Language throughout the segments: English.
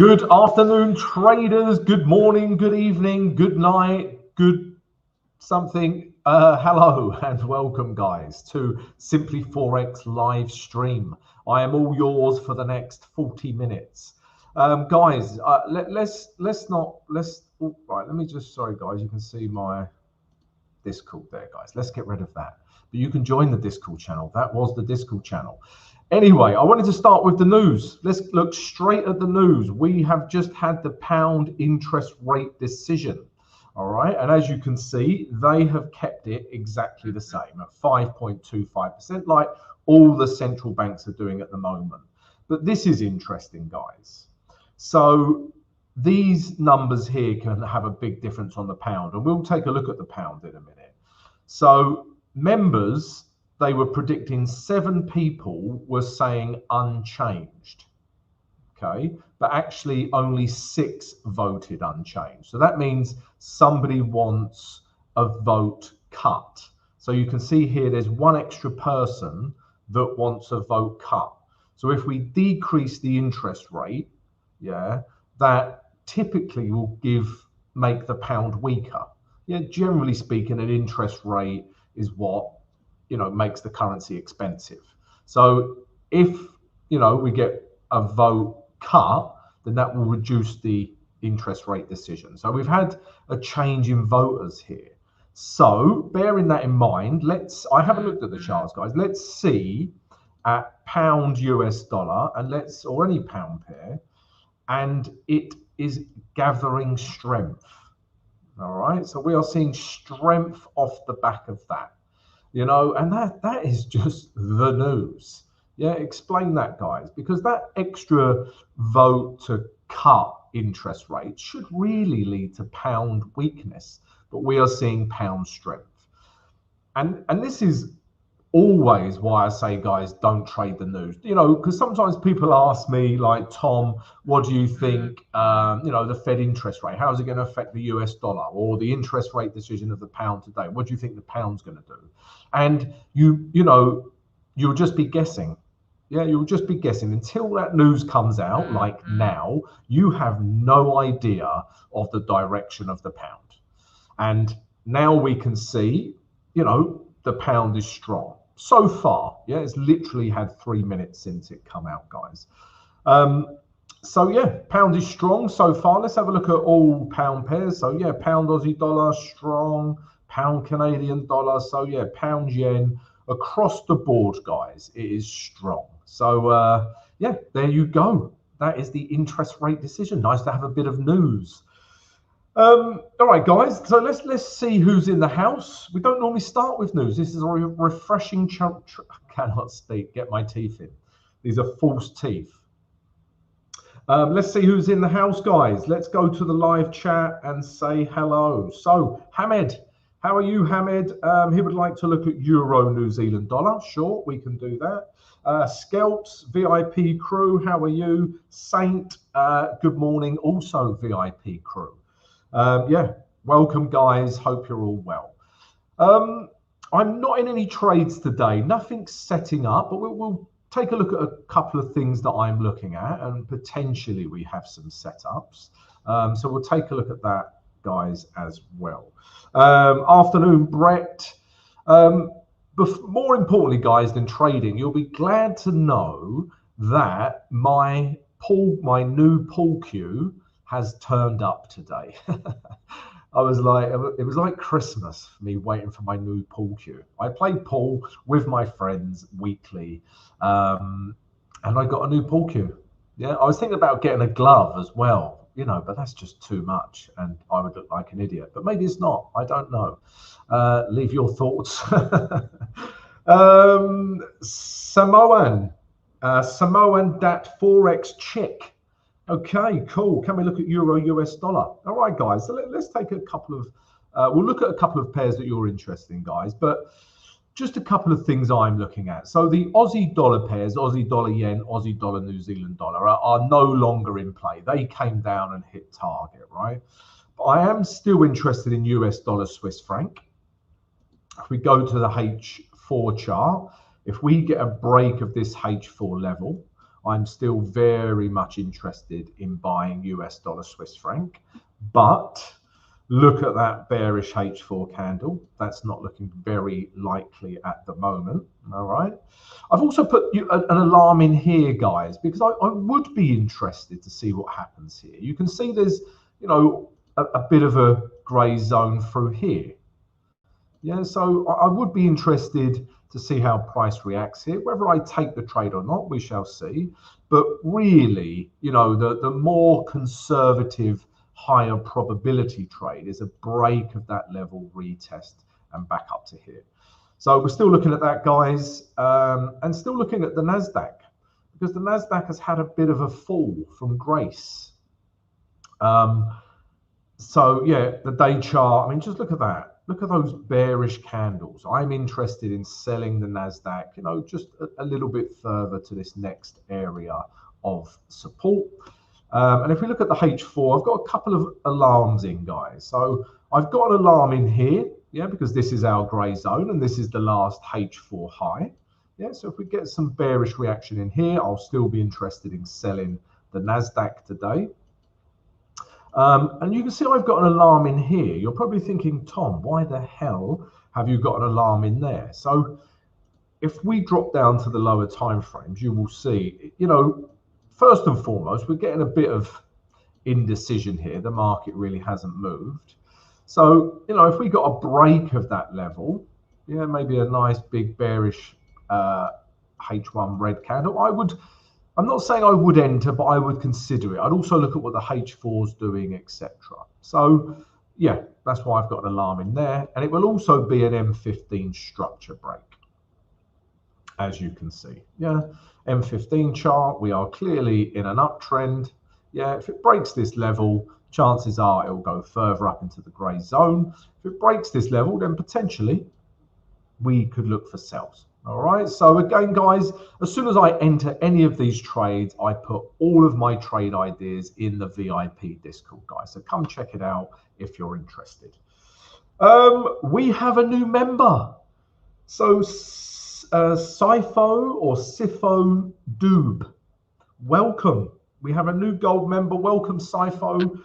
Good afternoon, traders. Good morning, good evening, good night, good something. Hello and welcome, guys, to Simply Forex live stream. I am all yours for the next 40 minutes. Guys, let's right, let me just, sorry guys, you can see my Discord there, guys. Let's get rid of that. But you can join the Discord channel. That was the Discord channel. Anyway, I wanted to start with the news. Let's look straight at the news. We have just had the pound interest rate decision. All right. And as you can see, they have kept it exactly the same at 5.25%, like all the central banks are doing at the moment. But this is interesting, guys. So these numbers here can have a big difference on the pound. And we'll take a look at the pound in a minute. So members, they were predicting 7 people were saying unchanged, okay? But actually only 6 voted unchanged. So that means somebody wants a vote cut. So you can see here there's 1 extra person that wants a vote cut. So if we decrease the interest rate, yeah, that typically will make the pound weaker. Yeah, generally speaking, an interest rate is what makes the currency expensive. So if we get a vote cut, then that will reduce the interest rate decision. So we've had a change in voters here. So bearing that in mind, I haven't looked at the charts, guys. Let's see at pound US dollar or any pound pair, and it is gathering strength. All right, so we are seeing strength off the back of that. And that is just the news. Yeah, explain that, guys, because that extra vote to cut interest rates should really lead to pound weakness, but we are seeing pound strength. And this is always why I say, guys, don't trade the news, because sometimes people ask me, like, Tom, what do you think, the Fed interest rate, how is it going to affect the US dollar, or the interest rate decision of the pound today? What do you think the pound's going to do? And you'll just be guessing. Yeah, you'll just be guessing until that news comes out. Like now, you have no idea of the direction of the pound. And now we can see, the pound is strong. So far, yeah, it's literally had 3 minutes since it come out, guys. So yeah, pound is strong so far. Let's have a look at all pound pairs. So yeah, pound Aussie dollar strong, pound Canadian dollar. So yeah, pound yen across the board, guys, it is strong. So yeah, there you go. That is the interest rate decision. Nice to have a bit of news. All right, guys, so let's see who's in the house. We don't normally start with news. This is a refreshing I cannot speak, get my teeth in. These are false teeth. Let's see who's in the house, guys. Let's go to the live chat and say hello. So Hamed, how are you, Hamed? He would like to look at Euro New Zealand dollar. Sure, we can do that. Scalps, VIP crew, how are you? Saint, good morning, also VIP crew. Yeah, welcome, guys. Hope you're all well. I'm not in any trades today. Nothing's setting up, but we'll take a look at a couple of things that I'm looking at, and potentially we have some setups. So we'll take a look at that, guys, as well. Afternoon, Brett. More importantly, guys, than trading, you'll be glad to know that my new pool cue has turned up today. It was like Christmas for me waiting for my new pool cue. I played pool with my friends weekly, and I got a new pool cue. Yeah, I was thinking about getting a glove as well, but that's just too much, and I would look like an idiot. But maybe it's not. I don't know. Leave your thoughts. Samoan that Forex chick. Okay, cool. Can we look at Euro US dollar? All right, guys. So let's take a couple of. We'll look at a couple of pairs that you're interested in, guys. But just a couple of things I'm looking at. So the Aussie dollar pairs, Aussie dollar yen, Aussie dollar New Zealand dollar, are no longer in play. They came down and hit target, right? But I am still interested in US dollar Swiss franc. If we go to the H4 chart, if we get a break of this H4 level, I'm still very much interested in buying US dollar Swiss franc, but look at that bearish H4 candle. That's not looking very likely at the moment. All right. I've also put an alarm in here, guys, because I would be interested to see what happens here. You can see there's, you know, a bit of a grey zone through here. Yeah, so I would be interested to see how price reacts here. Whether I take the trade or not, we shall see. But really, you know, the more conservative, higher probability trade is a break of that level, retest, and back up to here. So we're still looking at that, guys, and still looking at the NASDAQ, because the NASDAQ has had a bit of a fall from grace. So yeah, the day chart, I mean, just look at that. Look at those bearish candles. I'm interested in selling the NASDAQ, you know, just a little bit further to this next area of support. And if we look at the H4, I've got a couple of alarms in, guys. So I've got an alarm in here, yeah, because this is our grey zone and this is the last H4 high. Yeah, so if we get some bearish reaction in here, I'll still be interested in selling the NASDAQ today. And you can see I've got an alarm in here. You're probably thinking, Tom, why the hell have you got an alarm in there? So if we drop down to the lower time frames, you will see, you know, first and foremost, we're getting a bit of indecision here. The market really hasn't moved. So, you know, if we got a break of that level, yeah, maybe a nice big bearish H1 red candle, I'm not saying I would enter, but I would consider it. I'd also look at what the H4 is doing, etc. So yeah, that's why I've got an alarm in there. And it will also be an M15 structure break, as you can see. Yeah, M15 chart, we are clearly in an uptrend. Yeah, if it breaks this level, chances are it will go further up into the grey zone. If it breaks this level, then potentially we could look for sells. All right, so again, guys, as soon as I enter any of these trades, I put all of my trade ideas in the VIP Discord, guys. So come check it out if you're interested. We have a new member. So Sifo or Sifo Doob, welcome. We have a new gold member. Welcome, Sifo.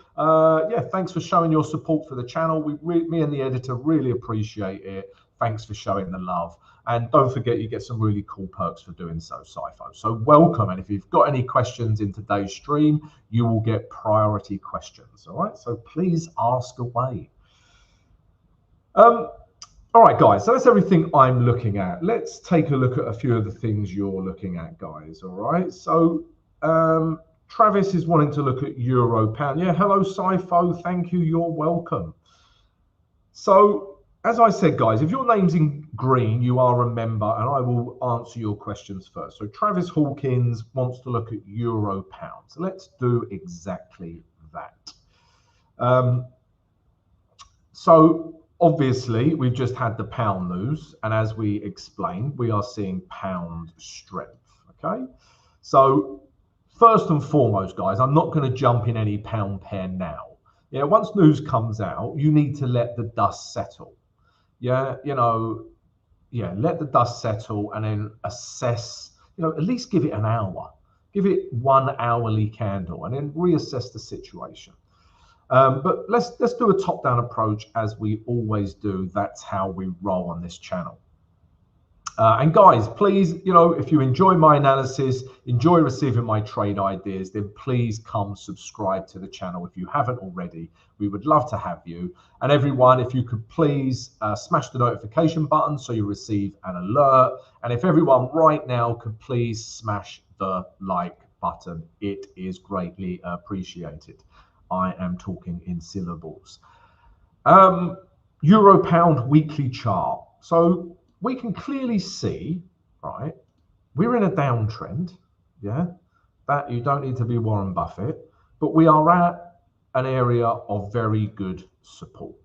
Yeah, thanks for showing your support for the channel. Me and the editor really appreciate it. Thanks for showing the love. And don't forget, you get some really cool perks for doing so, Sifo. So welcome. And if you've got any questions in today's stream, you will get priority questions. All right, so please ask away. All right, guys, so that's everything I'm looking at. Let's take a look at a few of the things you're looking at, guys. All right, so Travis is wanting to look at euro pound. Yeah, hello, Sifo. Thank you. You're welcome. So as I said, guys, if your name's in green, you are a member, and I will answer your questions first. So Travis Hawkins wants to look at euro pound. So let's do exactly that. So obviously, we've just had the pound news, and as we explained, we are seeing pound strength. Okay, so first and foremost, guys, I'm not going to jump in any pound pair now. Yeah, once news comes out, you need to let the dust settle. Yeah, you know, yeah, let the dust settle and then assess, you know, at least give it an hour. Give it 1 hourly candle and then reassess the situation. But let's do a top-down approach as we always do. That's how we roll on this channel. And guys, please, you know, if you enjoy my analysis, enjoy receiving my trade ideas, then please come subscribe to the channel if you haven't already. We would love to have you. And everyone, if you could please smash the notification button so you receive an alert. And if everyone right now could please smash the like button, it is greatly appreciated. I am talking in syllables. Euro pound weekly chart. So we can clearly see, right, we're in a downtrend, yeah, that you don't need to be Warren Buffett, but we are at an area of very good support.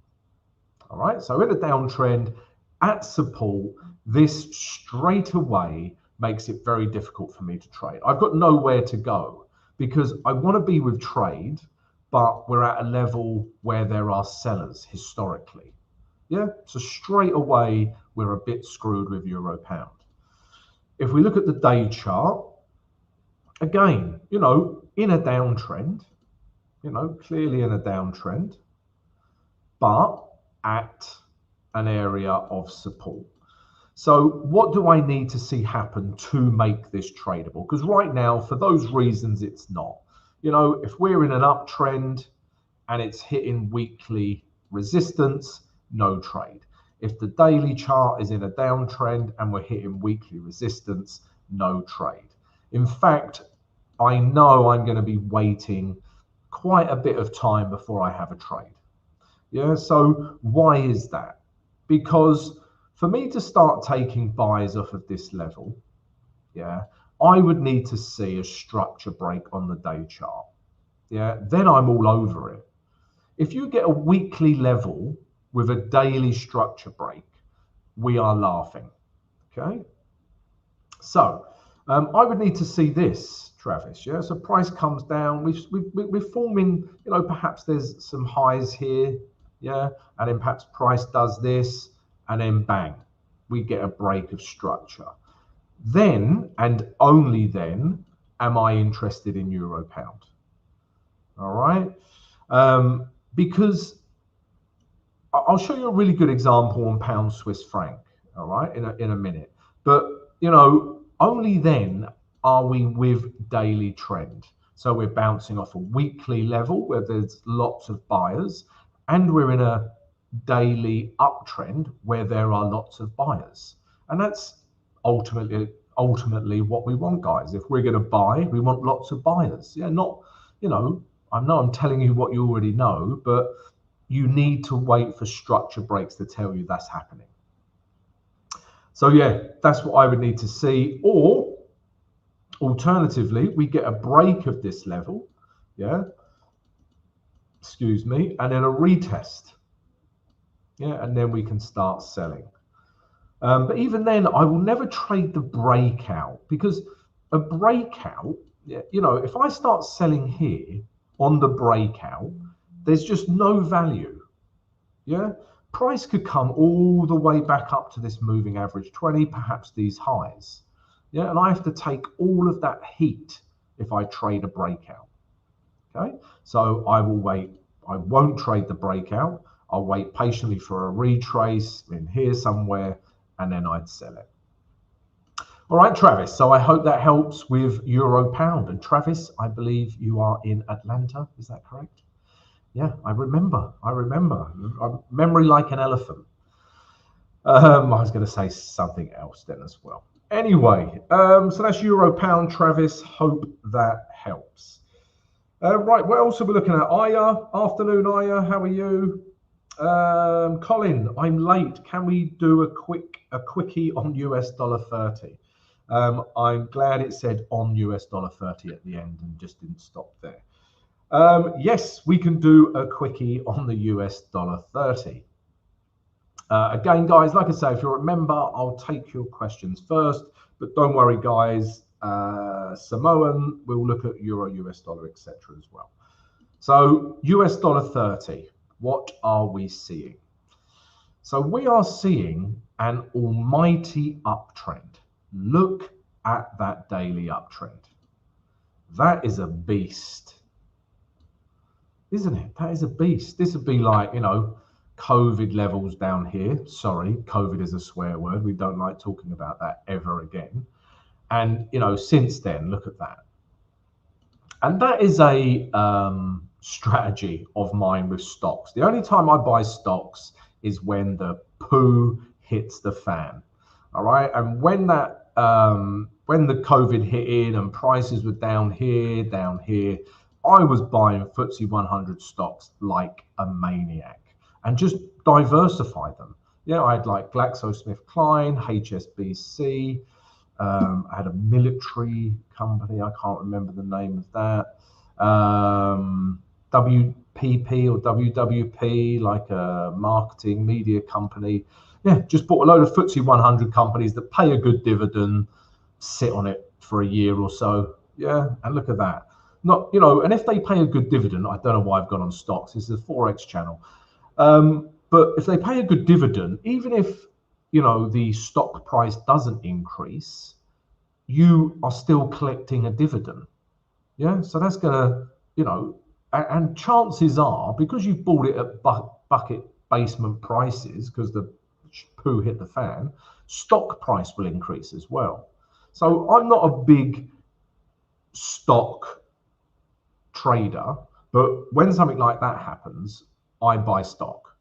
All right, so in a downtrend at support, this straight away makes it very difficult for me to trade. I've got nowhere to go because I want to be with trade, but we're at a level where there are sellers historically. Yeah, so straight away, we're a bit screwed with euro pound. If we look at the day chart, again, you know, in a downtrend, you know, clearly in a downtrend, but at an area of support. So what do I need to see happen to make this tradable? Because right now, for those reasons, it's not. You know, if we're in an uptrend and it's hitting weekly resistance, no trade. If the daily chart is in a downtrend and we're hitting weekly resistance, no trade. In fact, I know I'm going to be waiting quite a bit of time before I have a trade. Yeah, so why is that? Because for me to start taking buys off of this level, yeah, I would need to see a structure break on the day chart. Yeah, then I'm all over it. If you get a weekly level with a daily structure break, we are laughing. Okay, so I would need to see this, Travis. Yeah, so price comes down. We're forming, you know, perhaps there's some highs here. Yeah, and then perhaps price does this, and then bang, we get a break of structure. Then and only then am I interested in euro pound. All right, because I'll show you a really good example on pound Swiss franc. All right, in a minute. But you know, only then are we with daily trend. So we're bouncing off a weekly level where there's lots of buyers, and we're in a daily uptrend where there are lots of buyers. And that's ultimately what we want, guys. If we're going to buy, we want lots of buyers. Yeah, not, you know, I know I'm telling you what you already know, but you need to wait for structure breaks to tell you that's happening. So yeah, that's what I would need to see. Or alternatively, we get a break of this level, yeah, excuse me, and then a retest. Yeah, and then we can start selling. But even then, I will never trade the breakout, because a breakout, you know, if I start selling here on the breakout, there's just no value. Yeah, price could come all the way back up to this moving average 20, perhaps these highs. Yeah, and I have to take all of that heat if I trade a breakout. Okay, so I will wait. I won't trade the breakout. I'll wait patiently for a retrace in here somewhere, and then I'd sell it. All right, Travis. So I hope that helps with euro pound. And Travis, I believe you are in Atlanta. Is that correct? Yeah, I remember. Memory like an elephant. I was going to say something else then as well. Anyway, so that's euro pound, Travis. Hope that helps. Right, what else are we looking at? Aya, afternoon, Aya. How are you? Colin, I'm late. Can we do a quickie on US dollar 30? I'm glad it said on US dollar 30 at the end and just didn't stop there. Yes, we can do a quickie on the US dollar 30. Again, guys, like I say, if you're a member, I'll take your questions first, but don't worry, guys. Samoan, we'll look at euro, US dollar, etc. as well. So US dollar 30, what are we seeing? So we are seeing an almighty uptrend. Look at that daily uptrend. That is a beast, isn't it? That is a beast. This would be like, you know, COVID levels down here. Sorry, COVID is a swear word. We don't like talking about that ever again. And, you know, since then, look at that. And that is a strategy of mine with stocks. The only time I buy stocks is when the poo hits the fan. All right. And when that, when the COVID hit in and prices were down here, I was buying FTSE 100 stocks like a maniac and just diversify them. Yeah, I had like GlaxoSmithKline, HSBC. I had a military company. I can't remember the name of that. WPP or WWP, like a marketing media company. Yeah, just bought a load of FTSE 100 companies that pay a good dividend, sit on it for a year or so. Yeah, and look at that. Not, you know, and if they pay a good dividend, I don't know why I've gone on stocks. This is a Forex channel. But if they pay a good dividend, even if, you know, the stock price doesn't increase, you are still collecting a dividend. Yeah, so that's going to, you know, and chances are, because you've bought it at bucket basement prices, because the poo hit the fan, stock price will increase as well. So I'm not a big stock trader, but when something like that happens, I buy stock.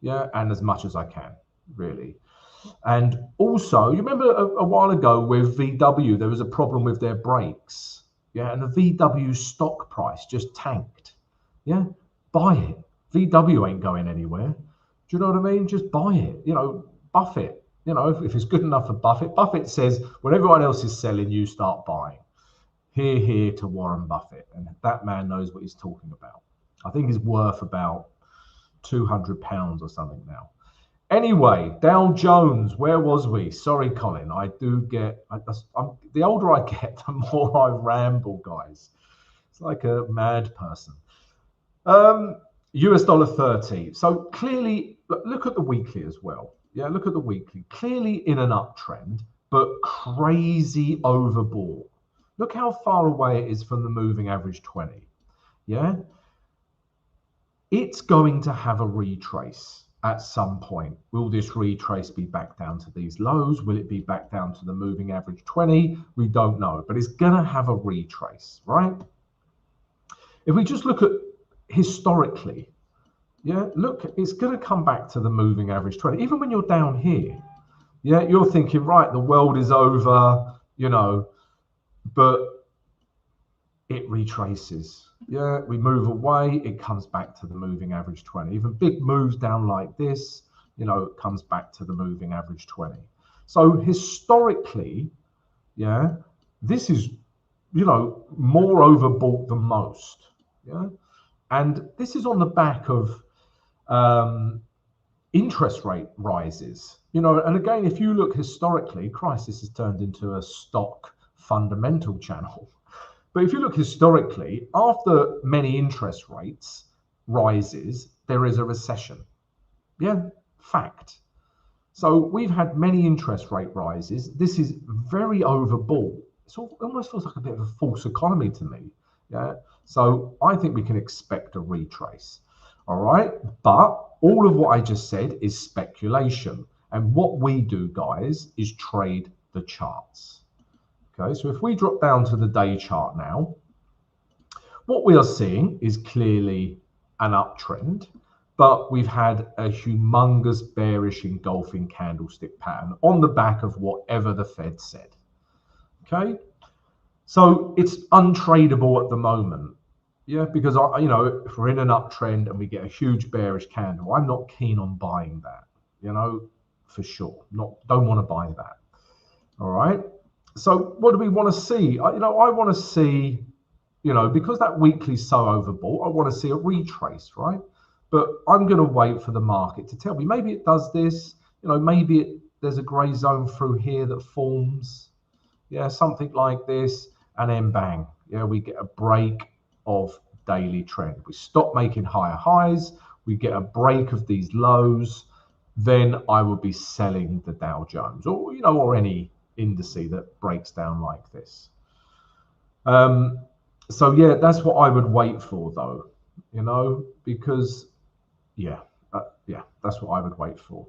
Yeah, and as much as I can, really. And also, you remember a while ago with VW, there was a problem with their brakes. Yeah, and the VW stock price just tanked. Yeah, buy it. VW ain't going anywhere. Do you know what I mean? Just buy it. You know, Buffett. You know, if it's good enough for Buffett, Buffett says when everyone else is selling, you start buying. Here to Warren Buffett, and that man knows what he's talking about. I think he's worth about £200 or something now. Anyway, Dow Jones, where was we? Sorry, Colin. I do get, the older I get, the more I ramble, guys. It's like a mad person. US dollar 30. So clearly, look at the weekly as well. Yeah, look at the weekly. Clearly in an uptrend, but crazy overbought. Look how far away it is from the moving average 20. Yeah. It's going to have a retrace at some point. Will this retrace be back down to these lows? Will it be back down to the moving average 20? We don't know, but it's going to have a retrace, right? If we just look at historically, yeah, look, it's going to come back to the moving average 20. Even when you're down here, yeah, you're thinking, right, the world is over, you know, but it retraces. Yeah, we move away, it comes back to the moving average 20. Even big moves down like this, you know, it comes back to the moving average 20. So historically, yeah, this is, you know, more overbought than most. Yeah, and this is on the back of interest rate rises. You know, and again, if you look historically, Christ, this has turned into a stock fundamental channel. But if you look historically, after many interest rates rises, there is a recession. Yeah, fact. So we've had many interest rate rises. This is very overbought. It almost feels like a bit of a false economy to me. Yeah. So I think we can expect a retrace. All right. But all of what I just said is speculation. And what we do, guys, is trade the charts. Okay, so if we drop down to the day chart now, what we are seeing is clearly an uptrend, but we've had a humongous bearish engulfing candlestick pattern on the back of whatever the Fed said. Okay, so it's untradeable at the moment. Yeah, because you know, if we're in an uptrend and we get a huge bearish candle, I'm not keen on buying that. You know, for sure, don't want to buy that. All right. So what do we want to see? You know, I want to see, you know, because that weekly's so overbought, I want to see a retrace, right? But I'm going to wait for the market to tell me. Maybe it does this, you know, maybe there's a grey zone through here that forms, yeah, something like this, and then bang, yeah, we get a break of daily trend. We stop making higher highs, we get a break of these lows, then I will be selling the Dow Jones, or, you know, or any indice that breaks down like this. So yeah, that's what I would wait for, though, you know, because yeah, that's what I would wait for,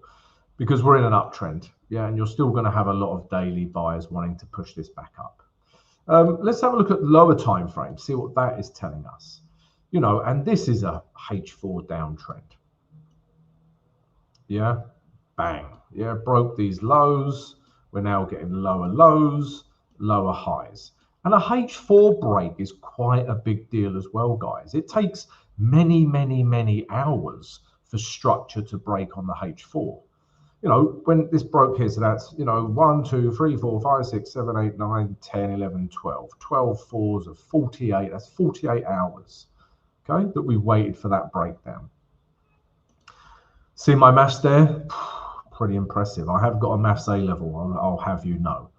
because we're in an uptrend, yeah, and you're still going to have a lot of daily buyers wanting to push this back up. Let's have a look at lower time frame, see what that is telling us, you know, and this is a H4 downtrend. Yeah, bang, yeah, broke these lows. We're now getting lower lows, lower highs. And a H4 break is quite a big deal as well, guys. It takes many, many, many hours for structure to break on the H4. You know, when this broke here, so that's, you know, 1, 2, 3, 4, 5, 6, 7, 8, 9, 10, 11, 12. 12 fours of 48. That's 48 hours, okay, that we waited for that breakdown. See my maths there? Pretty impressive. I have got a maths A level, I'll have you know.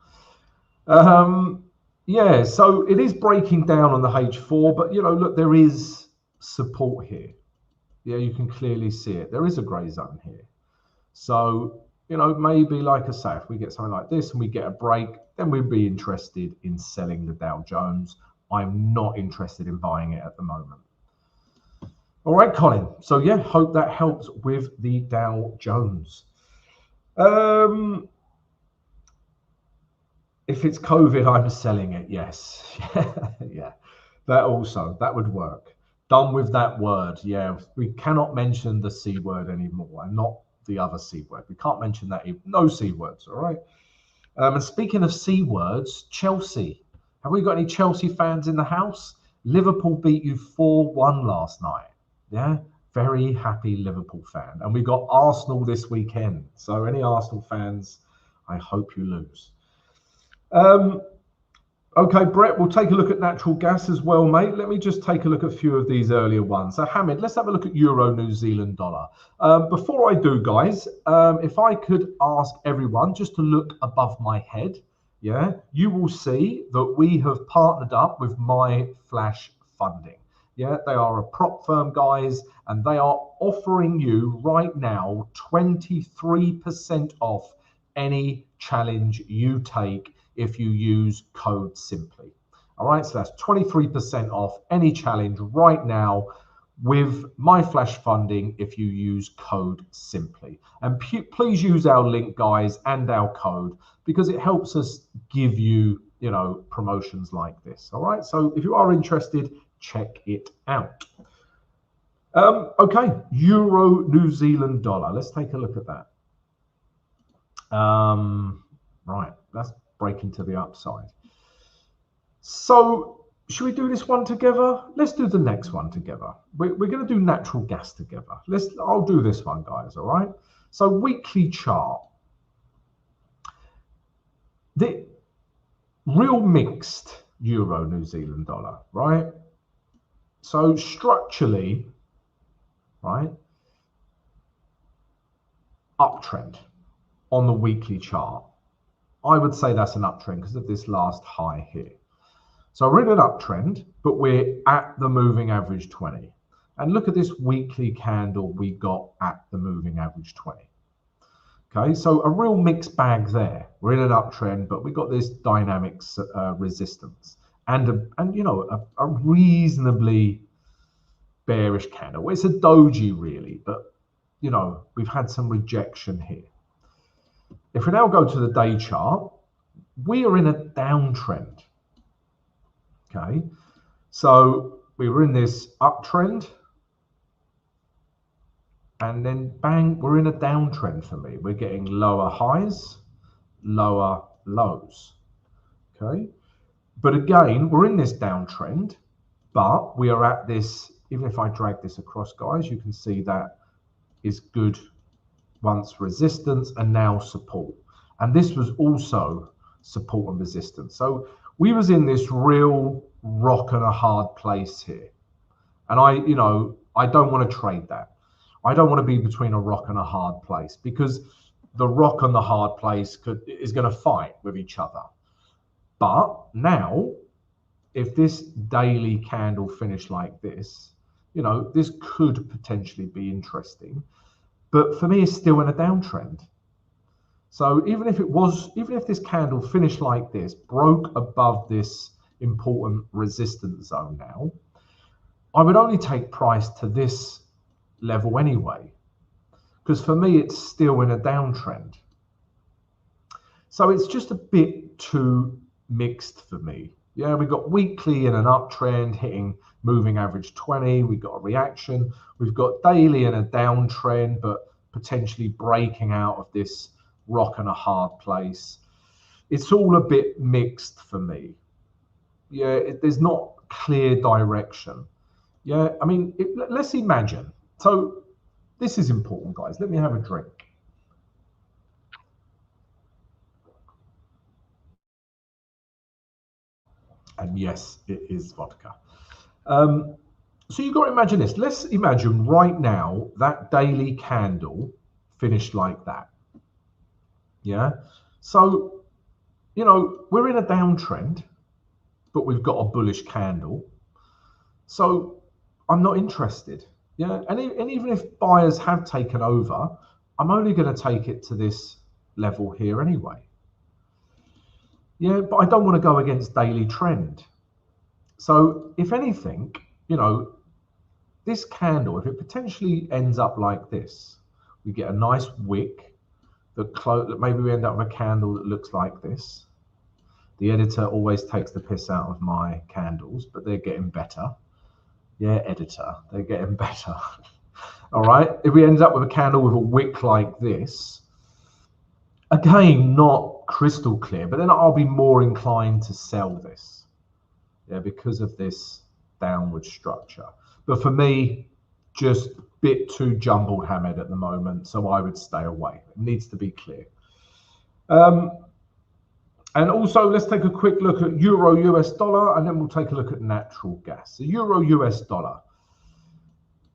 Yeah, so it is breaking down on the H4, but, you know, look, there is support here. Yeah, you can clearly see it. There is a grey zone here. So, you know, maybe, like I say, if we get something like this and we get a break, then we'd be interested in selling the Dow Jones. I'm not interested in buying it at the moment. All right, Colin. So yeah, hope that helps with the Dow Jones. If it's COVID, I'm selling it. Yes. Yeah. That would work. Done with that word. Yeah. We cannot mention the C word anymore, and not the other C word. We can't mention that. No C words. All right. And speaking of C words, Chelsea. Have we got any Chelsea fans in the house? Liverpool beat you 4-1 last night. Yeah. Very happy Liverpool fan. And we got Arsenal this weekend. So any Arsenal fans, I hope you lose. Okay, Brett, we'll take a look at natural gas as well, mate. Let me just take a look at a few of these earlier ones. So, Hamid, let's have a look at Euro, New Zealand dollar. Before I do, guys, if I could ask everyone just to look above my head, yeah, you will see that we have partnered up with My Flash Funding. Yeah, they are a prop firm, guys, and they are offering you right now 23% off any challenge you take if you use code SIMPLY. All right, so that's 23% off any challenge right now with My Flash Funding if you use code SIMPLY. And please use our link, guys, and our code, because it helps us give you, promotions like this. All right, so if you are interested, check it out. Okay, Euro, New Zealand dollar. Let's take a look at that. Right, let's break into the upside. So should we do this one together? Let's do the next one together. We're going to do natural gas together. I'll do this one, guys. All right. So weekly chart. The real mixed Euro, New Zealand dollar, right? So structurally, right, uptrend on the weekly chart. I would say that's an uptrend because of this last high here. So we're in an uptrend, but we're at the moving average 20. And look at this weekly candle we got at the moving average 20. Okay, so a real mixed bag there. We're in an uptrend, but we got this dynamic resistance and a reasonably bearish candle. It's a doji really, but we've had some rejection here. If we now go to the day chart, we are in a downtrend. Okay, so we were in this uptrend, and then bang, we're in a downtrend for me. We're getting lower highs, lower lows. Okay, but again, we're in this downtrend, but we are at this. Even if I drag this across, guys, you can see that is good. Once resistance and now support, and this was also support and resistance. So we was in this real rock and a hard place here, and I don't want to trade that. I don't want to be between a rock and a hard place, because the rock and the hard place is going to fight with each other. But now, if this daily candle finish like this, this could potentially be interesting. But for me, it's still in a downtrend. So even if this candle finished like this, broke above this important resistance zone now, I would only take price to this level anyway, because for me, it's still in a downtrend. So it's just a bit too mixed for me. Yeah, we got weekly in an uptrend hitting moving average 20. We got a reaction. We've got daily in a downtrend, but potentially breaking out of this rock and a hard place. It's all a bit mixed for me. Yeah, there's not clear direction. Yeah, I mean, let's imagine. So this is important, guys. Let me have a drink. And yes, it is vodka. So you've got to imagine this. Let's imagine right now that daily candle finished like that. Yeah. So, we're in a downtrend, but we've got a bullish candle. So I'm not interested. Yeah. And even if buyers have taken over, I'm only going to take it to this level here anyway. Yeah, but I don't want to go against daily trend. So if anything, you know, this candle, if it potentially ends up like this, we get a nice wick that maybe we end up with a candle that looks like this. The editor always takes the piss out of my candles, but they're getting better. Yeah, editor, they're getting better. All right, if we end up with a candle with a wick like this, again, not crystal clear, but then I'll be more inclined to sell this, yeah, because of this downward structure. But for me, just a bit too jumbled hammered at the moment, so I would stay away. It needs to be clear. And also, let's take a quick look at Euro US dollar, and then we'll take a look at natural gas. The Euro US dollar.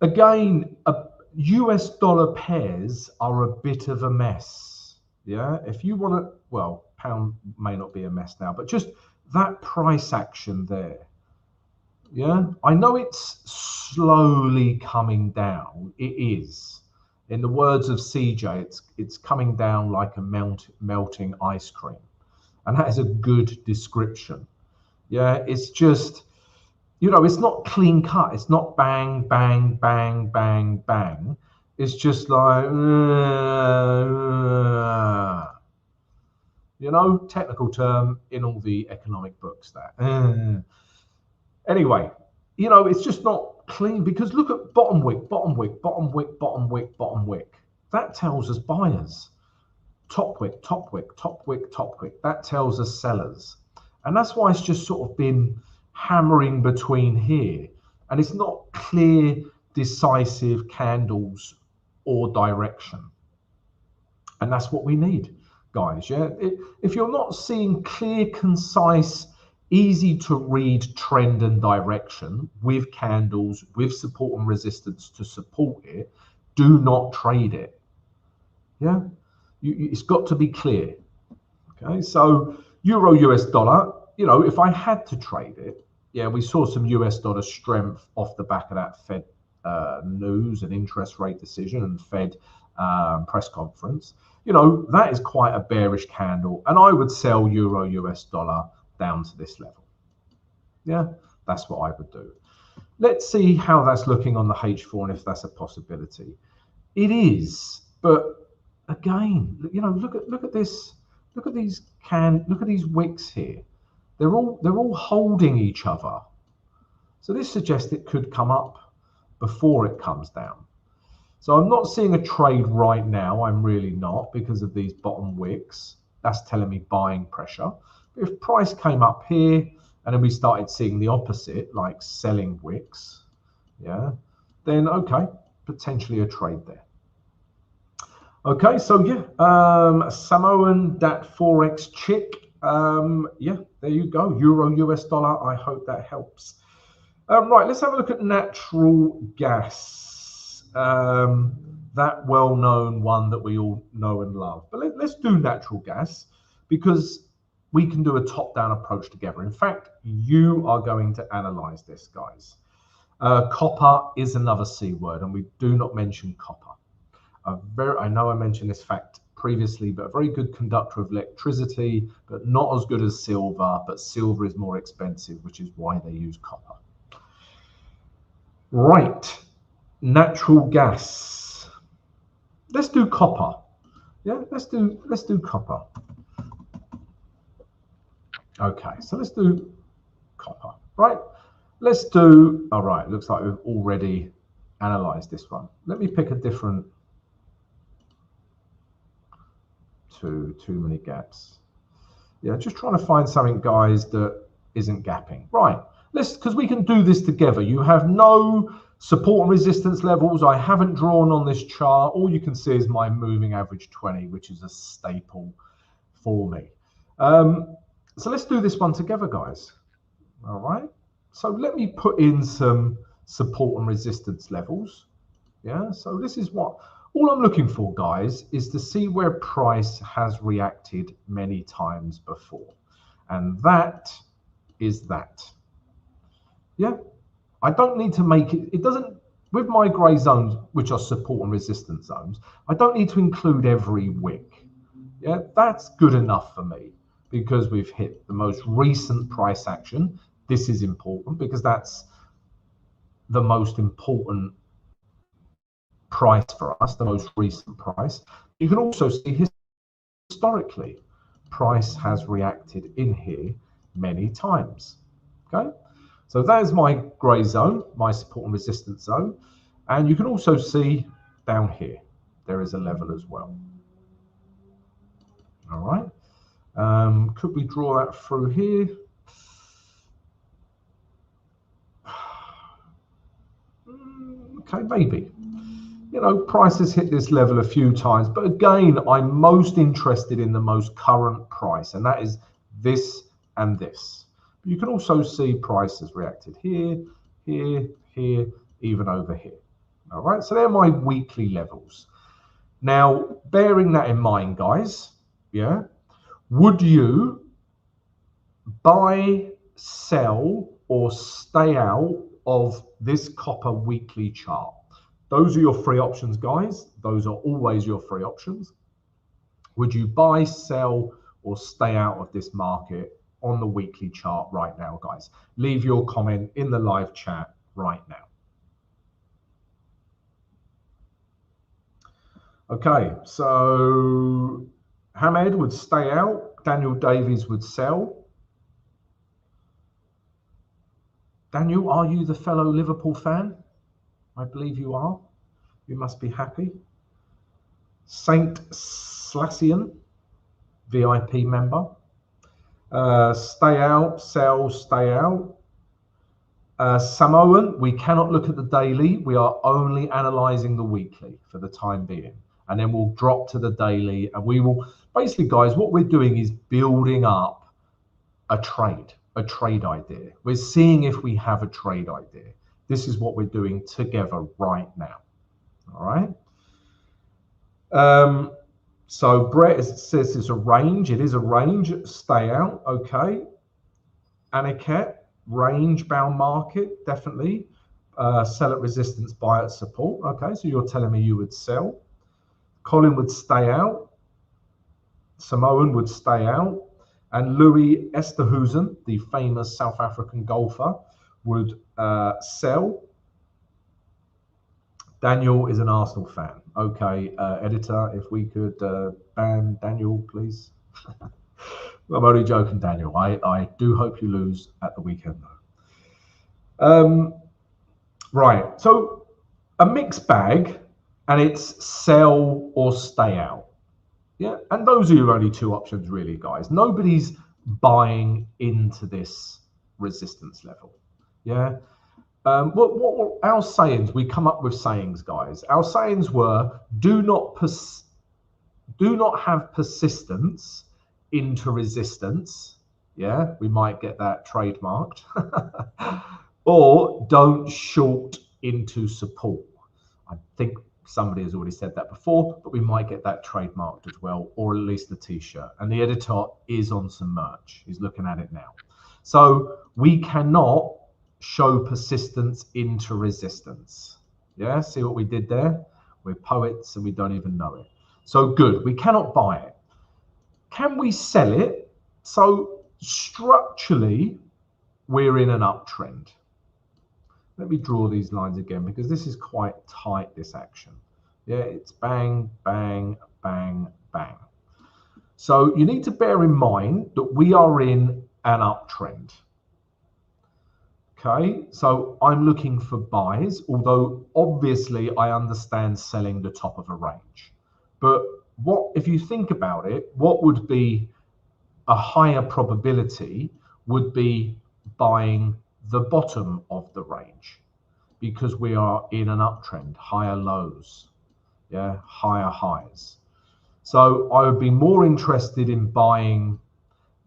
Again, US dollar pairs are a bit of a mess. Yeah, if you want to, well, pound may not be a mess now, but just that price action there. Yeah, I know it's slowly coming down. It is. In the words of CJ, it's coming down like a melting ice cream. And that is a good description. Yeah, it's just, you know, it's not clean cut. It's not bang, bang, bang, bang, bang. It's just like, you know, technical term in all the economic books that. Anyway, you know, it's just not clean because look at bottom wick, bottom wick, bottom wick, bottom wick, bottom wick. That tells us buyers. Top wick, top wick, top wick, top wick. That tells us sellers. And that's why it's just sort of been hammering between here. And it's not clear, decisive candles or direction. And that's what we need, guys. Yeah. If you're not seeing clear, concise, easy to read trend and direction with candles, with support and resistance to support it, do not trade it. Yeah. It's got to be clear. Okay, so Euro US dollar, you know, if I had to trade it, yeah, we saw some US dollar strength off the back of that Fed news and interest rate decision and Fed press conference. You know, that is quite a bearish candle, and I would sell Euro US dollar down to this level. Yeah, that's what I would do. Let's see how that's looking on the H4 and if that's a possibility. It is, but again, you know, look at this. Look at these wicks here. They're all holding each other. So this suggests it could come up before it comes down. So I'm not seeing a trade right now. I'm really not, because of these bottom wicks. That's telling me buying pressure. But if price came up here and then we started seeing the opposite, like selling wicks, yeah, then okay, potentially a trade there. Okay, so yeah, Samoan dat Forex chick. Yeah, there you go. Euro US dollar. I hope that helps. Right, let's have a look at natural gas. That well-known one that we all know and love. But let's do natural gas because we can do a top-down approach together. In fact, you are going to analyze this, guys. Copper is another C word, and we do not mention copper. I know I mentioned this fact previously, but a very good conductor of electricity, but not as good as silver. But silver is more expensive, which is why they use copper. Right, natural gas. Let's do copper. Yeah, let's do copper. Okay, so let's do copper. Right, let's do. All right, looks like we've already analyzed this one. Let me pick a different. Too many gaps. Yeah, just trying to find something, guys, that isn't gapping. Right, because we can do this together. You have no support and resistance levels. I haven't drawn on this chart. All you can see is my moving average 20, which is a staple for me. So let's do this one together, guys. All right, so let me put in some support and resistance levels. Yeah, so this is what all I'm looking for, guys, is to see where price has reacted many times before. And that is that. Yeah, I don't need to make it. It doesn't, with my gray zones, which are support and resistance zones, I don't need to include every wick. Yeah, that's good enough for me because we've hit the most recent price action. This is important because that's the most important price for us, the most recent price. You can also see historically, price has reacted in here many times. Okay, so that is my grey zone, my support and resistance zone. And you can also see down here, there is a level as well. All right, could we draw that through here? Okay, maybe. You know, price has hit this level a few times, but again, I'm most interested in the most current price, and that is this and this. You can also see price has reacted here, here, here, even over here. All right, so they're my weekly levels. Now, bearing that in mind, guys, yeah, would you buy, sell, or stay out of this copper weekly chart? Those are your three options, guys. Those are always your three options. Would you buy, sell, or stay out of this market on the weekly chart right now, guys? Leave your comment in the live chat right now. Okay, so Hamed would stay out. Daniel Davies would sell. Daniel, are you the fellow Liverpool fan? I believe you are. You must be happy. Saint Slassian, VIP member. Stay out, sell, stay out. Samoan, we cannot look at the daily. We are only analyzing the weekly for the time being. And then we'll drop to the daily. And we will, basically, guys, what we're doing is building up a trade idea. We're seeing if we have a trade idea. This is what we're doing together right now. All right. So Brett says it's a range. It is a range. Stay out. Okay. Aniket, range bound market, definitely. Sell at resistance, buy at support. Okay. So you're telling me you would sell. Colin would stay out. Samoan would stay out. And Louis Esterhuizen, the famous South African golfer, would sell. Daniel is an Arsenal fan. Okay, editor, if we could ban Daniel, please. I'm only joking, Daniel. I do hope you lose at the weekend, though. Right, so a mixed bag, and it's sell or stay out. Yeah, and those are your only two options, really, guys. Nobody's buying into this resistance level. Yeah. What our sayings? We come up with sayings, guys. Our sayings were: do not have persistence into resistance. Yeah, we might get that trademarked. Or don't short into support. I think somebody has already said that before, but we might get that trademarked as well, or at least a t-shirt. And the editor is on some merch. He's looking at it now. So we cannot show persistence into resistance. Yeah, see what we did there? We're poets and we don't even know it. So good, we cannot buy it. Can we sell it? So structurally, we're in an uptrend. Let me draw these lines again because this is quite tight, this action. Yeah, it's bang, bang, bang, bang. So you need to bear in mind that we are in an uptrend. Okay, so I'm looking for buys, although obviously I understand selling the top of a range. But what, if you think about it, what would be a higher probability would be buying the bottom of the range, because we are in an uptrend, higher lows, yeah, higher highs. So I would be more interested in buying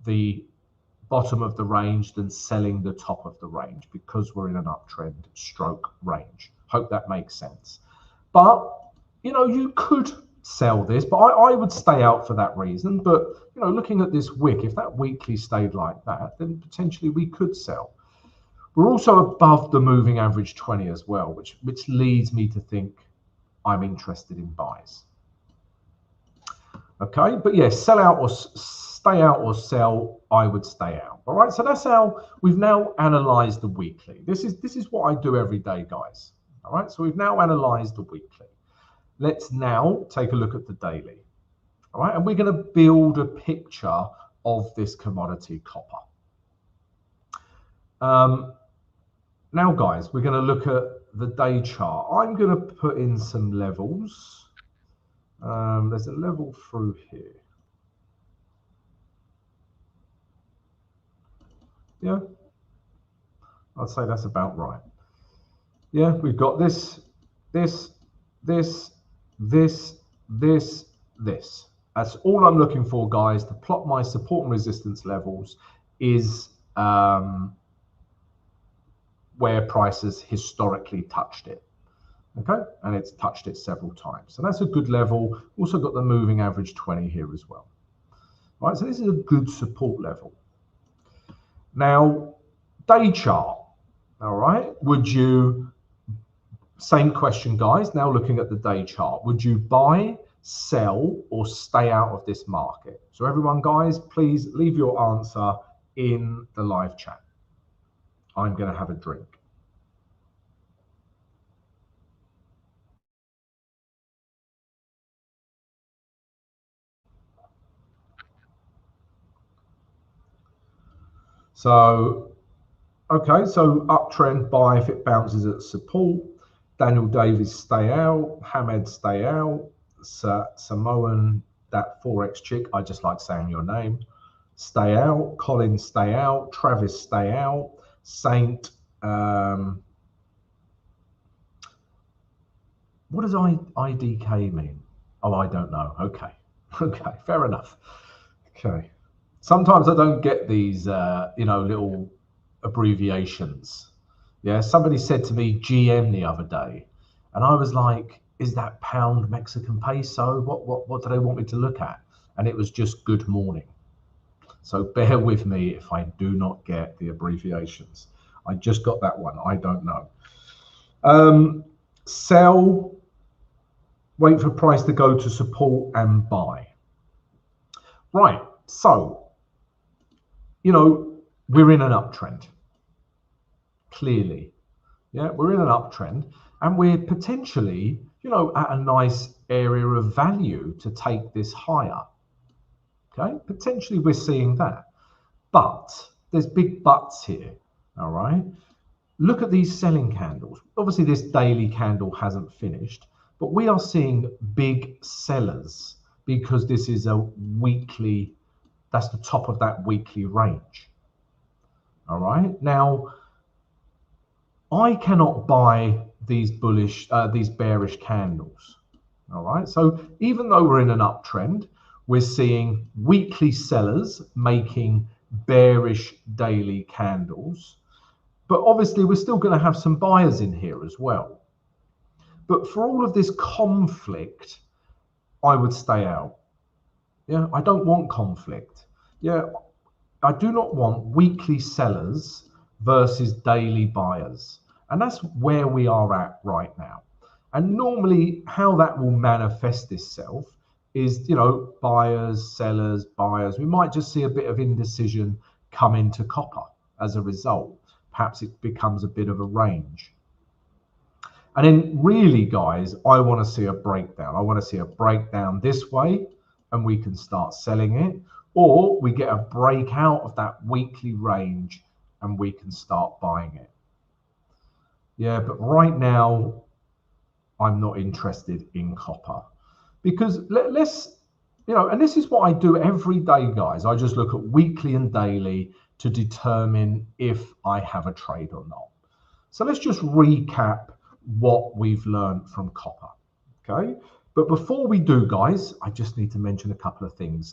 the bottom of the range than selling the top of the range, because we're in an uptrend stroke range. Hope that makes sense. But you know, you could sell this, but I would stay out for that reason. But you know, looking at this wick, if that weekly stayed like that, then potentially we could sell. We're also above the moving average 20 as well, which leads me to think I'm interested in buys. Okay, but yeah, sell out or stay stay out or sell, I would stay out. All right, so that's how we've now analyzed the weekly. This is what I do every day, guys. All right, so we've now analyzed the weekly. Let's now take a look at the daily. All right, and we're going to build a picture of this commodity copper. Now, guys, we're going to look at the day chart. I'm going to put in some levels. There's a level through here. Yeah, I'd say that's about right. Yeah, we've got this. That's all I'm looking for, guys, to plot my support and resistance levels is where prices historically touched it. Okay, and it's touched it several times. So that's a good level. Also got the moving average 20 here as well. All right, so this is a good support level. Now, day chart. All right, would you, same question, guys, now looking at the day chart, would you buy, sell, or stay out of this market? So everyone, guys, please leave your answer in the live chat. I'm going to have a drink. So, okay, so uptrend buy if it bounces at support. Daniel Davies, stay out. Hamed, stay out. Samoan, that Forex chick, I just like saying your name, stay out. Colin, stay out. Travis, stay out. Saint, what does IDK mean? Oh, I don't know. Okay, okay, fair enough. Okay, sometimes I don't get these, you know, little abbreviations. Yeah, somebody said to me GM the other day, and I was like, is that pound Mexican peso? What do they want me to look at? And it was just good morning. So bear with me if I do not get the abbreviations. I just got that one. I don't know. Sell, wait for price to go to support, and buy. Right, so, you know, we're in an uptrend. Clearly, yeah, we're in an uptrend, and we're potentially, you know, at a nice area of value to take this higher. Okay, potentially we're seeing that, but there's big buts here. All right, look at these selling candles. Obviously this daily candle hasn't finished, but we are seeing big sellers because this is a weekly, that's the top of that weekly range. All right, now I cannot buy these bullish, these bearish candles. All right, so even though we're in an uptrend, we're seeing weekly sellers making bearish daily candles, but obviously we're still going to have some buyers in here as well. But for all of this conflict, I would stay out. Yeah, I don't want conflict. Yeah, I do not want weekly sellers versus daily buyers. And that's where we are at right now. And normally how that will manifest itself is, you know, buyers, sellers, buyers. We might just see a bit of indecision come into copper as a result. Perhaps it becomes a bit of a range. And then really, guys, I want to see a breakdown. I want to see a breakdown this way and we can start selling it, or we get a break out of that weekly range and we can start buying it. Yeah, but right now, I'm not interested in copper because let's, you know, and this is what I do every day, guys. I just look at weekly and daily to determine if I have a trade or not. So let's just recap what we've learned from copper, okay? But before we do, guys, I just need to mention a couple of things.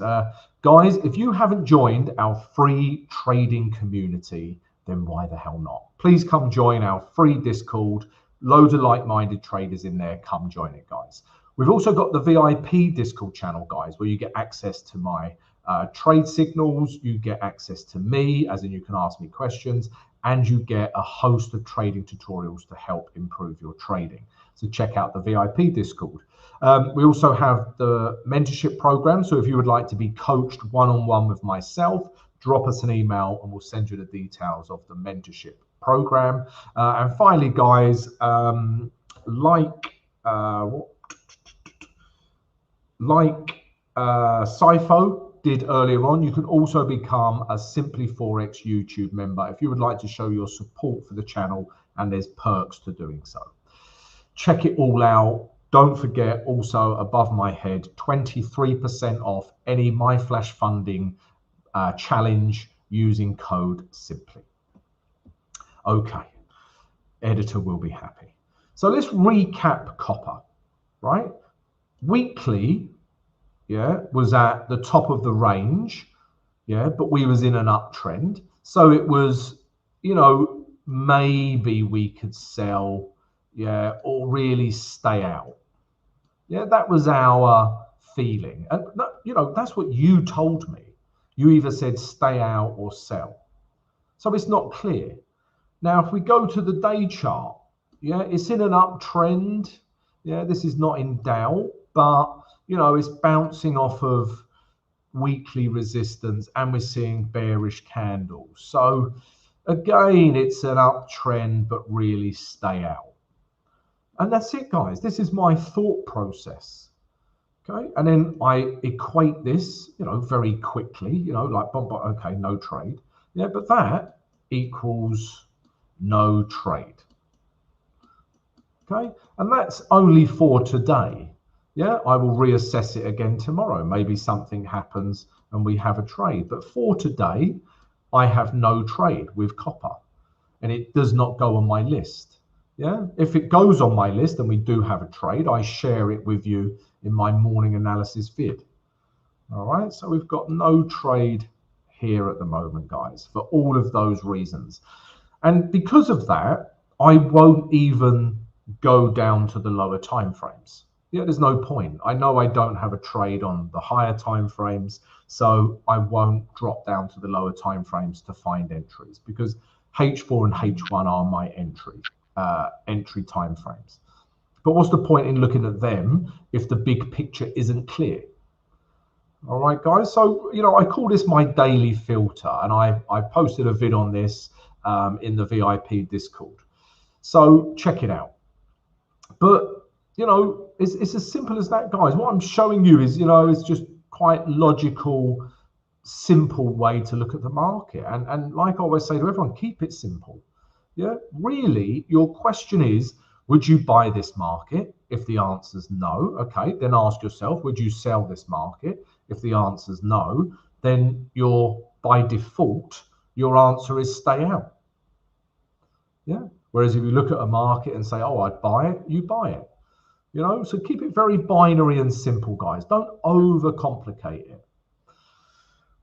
Guys, if you haven't joined our free trading community, then why the hell not? Please come join our free Discord. Loads of like-minded traders in there. Come join it, guys. We've also got the VIP Discord channel, guys, where you get access to my trade signals. You get access to me, as in you can ask me questions. and you get a host of trading tutorials to help improve your trading. So check out the VIP Discord. We also have the mentorship program. So if you would like to be coached one-on-one with myself, drop us an email and we'll send you the details of the mentorship program. And finally, guys, Sifo did earlier on, you can also become a Simply Forex YouTube member if you would like to show your support for the channel, and there's perks to doing so. Check it all out. Don't forget, also above my head, 23% off any My Flash funding challenge using code SIMPLY. Okay, editor will be happy. So let's recap copper, right? Weekly, yeah, was at the top of the range, yeah, but we was in an uptrend. So it was, you know, maybe we could sell, yeah, or really stay out. Yeah, that was our feeling. And, you know, that's what you told me. You either said stay out or sell. So it's not clear. Now, if we go to the day chart, yeah, it's in an uptrend. Yeah, this is not in doubt, but, you know, it's bouncing off of weekly resistance and we're seeing bearish candles. So again, it's an uptrend, but really stay out. And that's it, guys. This is my thought process. Okay. And then I equate this, you know, very quickly, you know, like, okay, no trade. Yeah, but that equals no trade. Okay. And that's only for today. Yeah, I will reassess it again tomorrow. Maybe something happens and we have a trade. But for today, I have no trade with copper. And it does not go on my list. Yeah, if it goes on my list and we do have a trade, I share it with you in my morning analysis vid. All right, so we've got no trade here at the moment, guys, for all of those reasons. And because of that, I won't even go down to the lower time frames. Yeah, there's no point. I know I don't have a trade on the higher time frames, so I won't drop down to the lower time frames to find entries, because H4 and H1 are my entry time frames. But what's the point in looking at them if the big picture isn't clear? All right, guys. So, you know, I call this my daily filter, and I posted a vid on this in the VIP Discord. So check it out. But, you know, it's as simple as that, guys. What I'm showing you is, you know, it's just quite logical, simple way to look at the market. And like I always say to everyone, keep it simple. Yeah, really, your question is, would you buy this market? If the answer is no, okay, then ask yourself, would you sell this market? If the answer is no, then by default, your answer is stay out. Yeah, whereas if you look at a market and say, oh, I'd buy it, you buy it. You know, so keep it very binary and simple, guys. Don't overcomplicate it.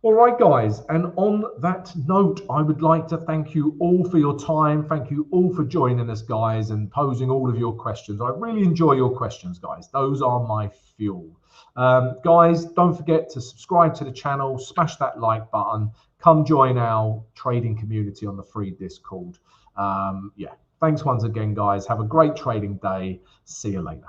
All right, guys, and on that note, I would like to thank you all for your time. Thank you all for joining us, guys, and posing all of your questions. I really enjoy your questions, guys. Those are my fuel. Guys, don't forget to subscribe to the channel, smash that like button, come join our trading community on the free Discord. Yeah, thanks once again, guys. Have a great trading day. See you later.